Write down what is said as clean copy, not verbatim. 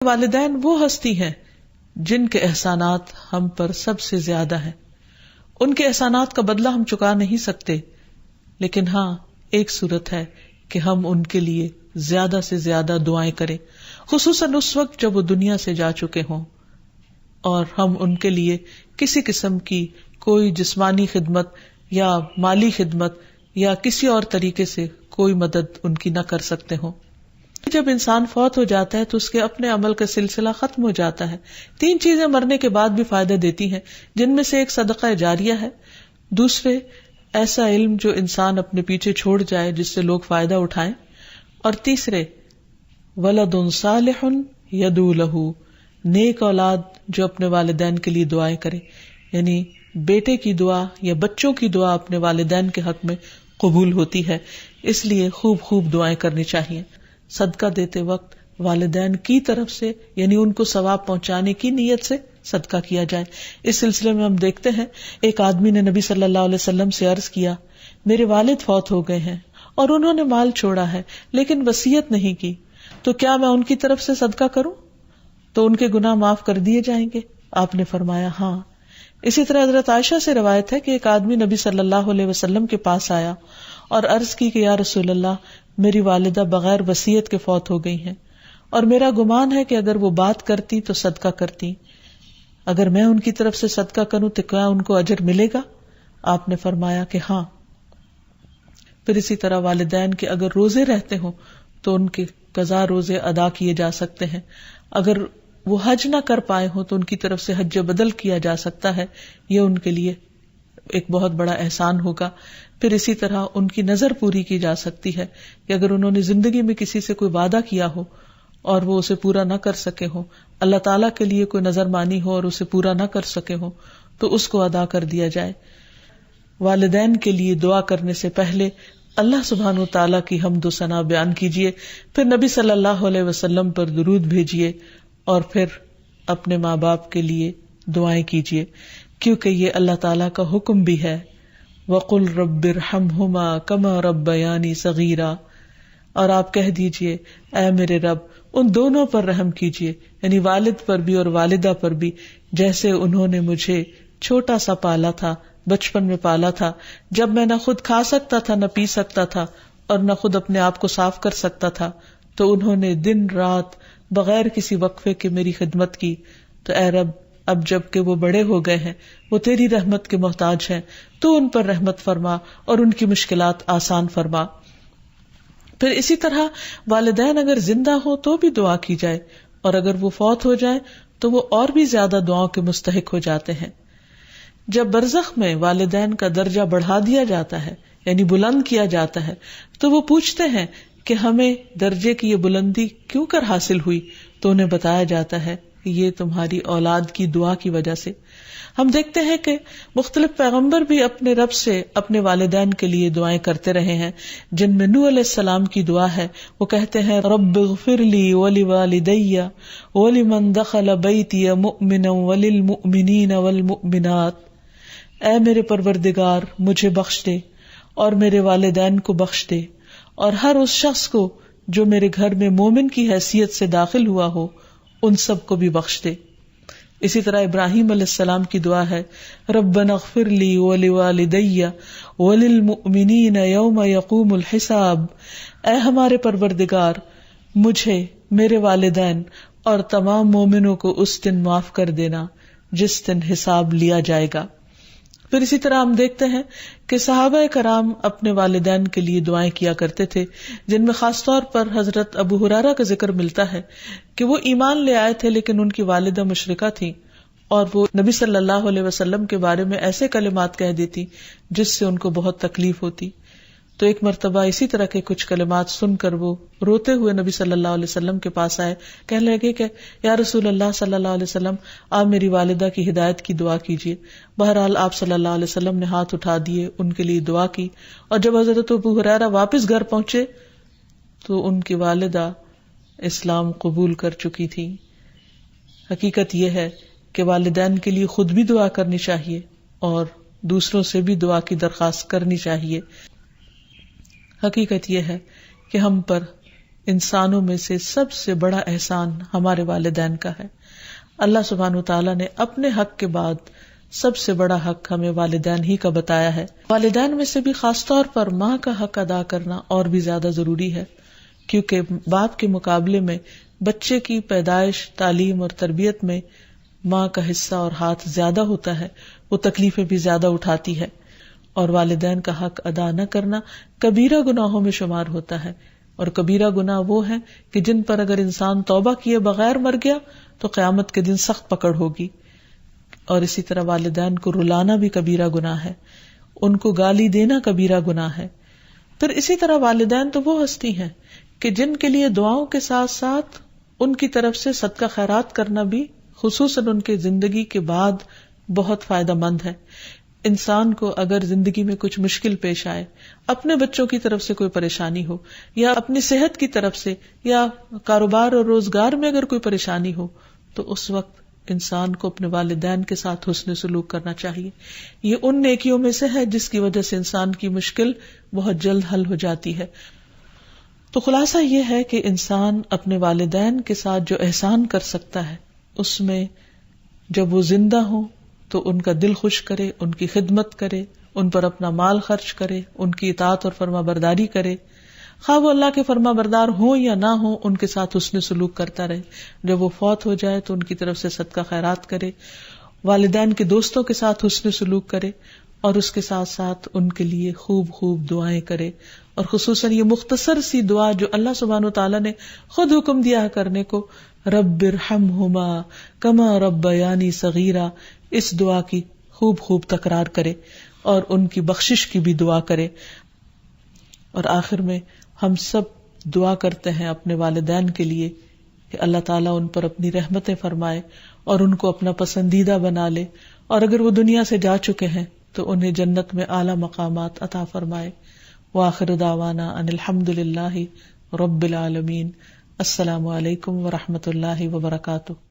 والدین وہ ہستی ہیں جن کے احسانات ہم پر سب سے زیادہ ہیں. ان کے احسانات کا بدلہ ہم چکا نہیں سکتے، لیکن ہاں ایک صورت ہے کہ ہم ان کے لیے زیادہ سے زیادہ دعائیں کریں، خصوصاً اس وقت جب وہ دنیا سے جا چکے ہوں اور ہم ان کے لیے کسی قسم کی کوئی جسمانی خدمت یا مالی خدمت یا کسی اور طریقے سے کوئی مدد ان کی نہ کر سکتے ہوں. جب انسان فوت ہو جاتا ہے تو اس کے اپنے عمل کا سلسلہ ختم ہو جاتا ہے. 3 چیزیں مرنے کے بعد بھی فائدہ دیتی ہیں، جن میں سے ایک صدقہ جاریہ ہے، دوسرے ایسا علم جو انسان اپنے پیچھے چھوڑ جائے جس سے لوگ فائدہ اٹھائیں، اور تیسرے ولد صالح یدعو لہ، نیک اولاد جو اپنے والدین کے لیے دعائیں کرے. یعنی بیٹے کی دعا یا بچوں کی دعا اپنے والدین کے حق میں قبول ہوتی ہے، اس لیے خوب خوب دعائیں کرنی چاہیے. صدقہ دیتے وقت والدین کی طرف سے یعنی ان کو ثواب پہنچانے کی نیت سے صدقہ کیا جائے. اس سلسلے میں ہم دیکھتے ہیں ایک آدمی نے نبی صلی اللہ علیہ وسلم سے عرض کیا، میرے والد فوت ہو گئے ہیں اور انہوں نے مال چھوڑا ہے لیکن وصیت نہیں کی، تو کیا میں ان کی طرف سے صدقہ کروں تو ان کے گناہ معاف کر دیے جائیں گے؟ آپ نے فرمایا ہاں. اسی طرح حضرت عائشہ سے روایت ہے کہ ایک آدمی نبی صلی اللہ علیہ وسلم کے پاس آیا اور عرض کی کہ یا رسول اللہ، میری والدہ بغیر وصیت کے فوت ہو گئی ہیں اور میرا گمان ہے کہ اگر وہ بات کرتی تو صدقہ کرتی، اگر میں ان کی طرف سے صدقہ کروں تو کیا ان کو اجر ملے گا؟ آپ نے فرمایا کہ ہاں. پھر اسی طرح والدین کے اگر روزے رہتے ہوں تو ان کے قضا روزے ادا کیے جا سکتے ہیں. اگر وہ حج نہ کر پائے ہوں تو ان کی طرف سے حج بدل کیا جا سکتا ہے، یہ ان کے لیے ایک بہت بڑا احسان ہوگا. پھر اسی طرح ان کی نظر پوری کی جا سکتی ہے کہ اگر انہوں نے زندگی میں کسی سے کوئی وعدہ کیا ہو اور وہ اسے پورا نہ کر سکے ہو، اللہ تعالیٰ کے لیے کوئی نظر مانی ہو اور اسے پورا نہ کر سکے ہو تو اس کو ادا کر دیا جائے. والدین کے لیے دعا کرنے سے پہلے اللہ سبحانہ وتعالیٰ کی حمد و ثنا بیان کیجیے، پھر نبی صلی اللہ علیہ وسلم پر درود بھیجیے اور پھر اپنے ماں باپ کے لیے دعائیں کیجیے، کیونکہ یہ اللہ تعالیٰ کا حکم بھی ہے، وَقُلْ رَبِّ ارْحَمْهُمَا كَمَا رَبَّيَانِي صَغِيرًا، اور آپ کہہ دیجئے اے میرے رب ان دونوں پر رحم کیجیے، یعنی والد پر بھی اور والدہ پر بھی، جیسے انہوں نے مجھے چھوٹا سا پالا تھا، بچپن میں پالا تھا، جب میں نہ خود کھا سکتا تھا نہ پی سکتا تھا اور نہ خود اپنے آپ کو صاف کر سکتا تھا، تو انہوں نے دن رات بغیر کسی وقفے کے میری خدمت کی. تو اے رب اب جب کہ وہ بڑے ہو گئے ہیں، وہ تیری رحمت کے محتاج ہیں، تو ان پر رحمت فرما اور ان کی مشکلات آسان فرما. پھر اسی طرح والدین اگر زندہ ہو تو بھی دعا کی جائے، اور اگر وہ فوت ہو جائے تو وہ اور بھی زیادہ دعاؤں کے مستحق ہو جاتے ہیں. جب برزخ میں والدین کا درجہ بڑھا دیا جاتا ہے یعنی بلند کیا جاتا ہے تو وہ پوچھتے ہیں کہ ہمیں درجے کی یہ بلندی کیوں کر حاصل ہوئی، تو انہیں بتایا جاتا ہے کہ یہ تمہاری اولاد کی دعا کی وجہ سے. ہم دیکھتے ہیں کہ مختلف پیغمبر بھی اپنے رب سے اپنے والدین کے لیے دعائیں کرتے رہے ہیں، جن میں نوح علیہ السلام کی دعا ہے. وہ کہتے ہیں رب اغفر لی ولوالدی ولمن دخل بیتی مؤمنا وللمؤمنین والمؤمنات، اے میرے پروردگار مجھے بخش دے اور میرے والدین کو بخش دے اور ہر اس شخص کو جو میرے گھر میں مومن کی حیثیت سے داخل ہوا ہو ان سب کو بھی بخش دے. اسی طرح ابراہیم علیہ السلام کی دعا ہے ربنا اغفر لی ولوالدی وللمؤمنین یوم یقوم الحساب، اے ہمارے پروردگار مجھے، میرے والدین اور تمام مومنوں کو اس دن معاف کر دینا جس دن حساب لیا جائے گا. پھر اسی طرح ہم دیکھتے ہیں کہ صحابہ کرام اپنے والدین کے لیے دعائیں کیا کرتے تھے، جن میں خاص طور پر حضرت ابو ہریرہ کا ذکر ملتا ہے کہ وہ ایمان لے آئے تھے لیکن ان کی والدہ مشرکہ تھیں اور وہ نبی صلی اللہ علیہ وسلم کے بارے میں ایسے کلمات کہہ دیتی جس سے ان کو بہت تکلیف ہوتی. تو ایک مرتبہ اسی طرح کے کچھ کلمات سن کر وہ روتے ہوئے نبی صلی اللہ علیہ وسلم کے پاس آئے، کہنے لگے کہ یا رسول اللہ صلی اللہ علیہ وسلم آپ میری والدہ کی ہدایت کی دعا کیجیے. بہرحال آپ صلی اللہ علیہ وسلم نے ہاتھ اٹھا دیے، ان کے لیے دعا کی، اور جب حضرت ابو ہریرہ واپس گھر پہنچے تو ان کی والدہ اسلام قبول کر چکی تھی. حقیقت یہ ہے کہ والدین کے لیے خود بھی دعا کرنی چاہیے اور دوسروں سے بھی دعا کی درخواست کرنی چاہیے. حقیقت یہ ہے کہ ہم پر انسانوں میں سے سب سے بڑا احسان ہمارے والدین کا ہے. اللہ سبحانہ وتعالی نے اپنے حق کے بعد سب سے بڑا حق ہمیں والدین ہی کا بتایا ہے. والدین میں سے بھی خاص طور پر ماں کا حق ادا کرنا اور بھی زیادہ ضروری ہے، کیونکہ باپ کے مقابلے میں بچے کی پیدائش، تعلیم اور تربیت میں ماں کا حصہ اور ہاتھ زیادہ ہوتا ہے، وہ تکلیفیں بھی زیادہ اٹھاتی ہے، اور والدین کا حق ادا نہ کرنا کبیرہ گناہوں میں شمار ہوتا ہے. اور کبیرہ گناہ وہ ہیں کہ جن پر اگر انسان توبہ کیے بغیر مر گیا تو قیامت کے دن سخت پکڑ ہوگی. اور اسی طرح والدین کو رلانا بھی کبیرہ گناہ ہے، ان کو گالی دینا کبیرہ گناہ ہے. پھر اسی طرح والدین تو وہ ہستی ہیں کہ جن کے لیے دعاؤں کے ساتھ ساتھ ان کی طرف سے صدقہ خیرات کرنا بھی خصوصاً ان کے زندگی کے بعد بہت فائدہ مند ہے. انسان کو اگر زندگی میں کچھ مشکل پیش آئے، اپنے بچوں کی طرف سے کوئی پریشانی ہو، یا اپنی صحت کی طرف سے، یا کاروبار اور روزگار میں اگر کوئی پریشانی ہو، تو اس وقت انسان کو اپنے والدین کے ساتھ حسن سلوک کرنا چاہیے. یہ ان نیکیوں میں سے ہے جس کی وجہ سے انسان کی مشکل بہت جلد حل ہو جاتی ہے. تو خلاصہ یہ ہے کہ انسان اپنے والدین کے ساتھ جو احسان کر سکتا ہے، اس میں جب وہ زندہ ہوں تو ان کا دل خوش کرے، ان کی خدمت کرے، ان پر اپنا مال خرچ کرے، ان کی اطاعت اور فرما برداری کرے، خواہ وہ اللہ کے فرما بردار ہوں یا نہ ہوں، ان کے ساتھ حسن سلوک کرتا رہے. جب وہ فوت ہو جائے تو ان کی طرف سے صدقہ خیرات کرے، والدین کے دوستوں کے ساتھ حسن سلوک کرے، اور اس کے ساتھ ساتھ ان کے لیے خوب خوب دعائیں کرے. اور خصوصاً یہ مختصر سی دعا جو اللہ سبحانہ وتعالی نے خود حکم دیا ہے کرنے کو، رب ارحمہما کما ربیانی صغیرا، اس دعا کی خوب خوب تکرار کرے اور ان کی بخشش کی بھی دعا کرے. اور آخر میں ہم سب دعا کرتے ہیں اپنے والدین کے لیے کہ اللہ تعالیٰ ان پر اپنی رحمتیں فرمائے اور ان کو اپنا پسندیدہ بنا لے، اور اگر وہ دنیا سے جا چکے ہیں تو انہیں جنت میں اعلیٰ مقامات عطا فرمائے. وآخر دعوانا ان الحمد للہ رب العالمین. السلام علیکم ورحمۃ اللہ وبرکاتہ.